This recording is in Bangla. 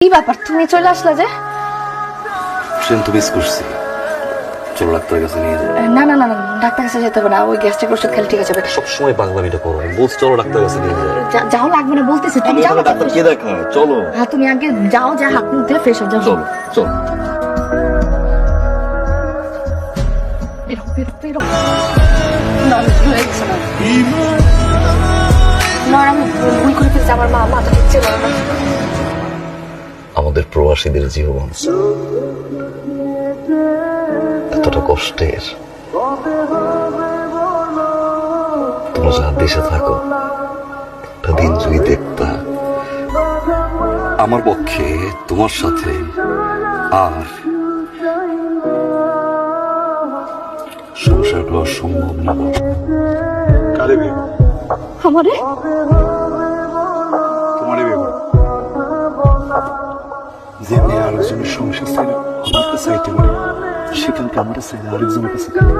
কি ব্যাপার, তুমি চলে আসলা যে? ট্রেন তো মিস করছি, চলো ডাক্তারের কাছে নিয়ে যাই। না না না না, ডাক্তার কাছে যেতে হবে না, ওই গ্যাস্ট্রিক ওষুধ খেলে ঠিক আছে। সবসময় পাগলামিটা করো, বলছি চলো ডাক্তারের কাছে নিয়ে যাই। যাও, লাগবে না বলতেছি, তুমি যাও। ডাক্তার কে দেখায়, চলো। হ্যাঁ তুমি আগে যাও, যা হাত মুখ ধুয়ে ফ্রেশ হয়ে যাও। চলো চলো। বেরো বেরো বেরো। না হয়ে গেছে না। না আমি ভুল করে ফেলছি, আমার মাথা ঠিক ছিল না। আমাদের প্রবাসীদের জীবন এতটা কষ্টের, তোমরা যা দেশে থাকো একটা দিন যদি দেখতা, আমার পক্ষে তোমার সাথে আর সংসার করা সম্ভব না। কারে বিয়ে করো? আমারে তোমারে বিয়ে করো। যে মেয়ে আরেকজনের সংসার ছেড়ে আমার কাছে আইতে পারে, সেখানকে আমার ছেলে আরেকজনের কাছে থাকে।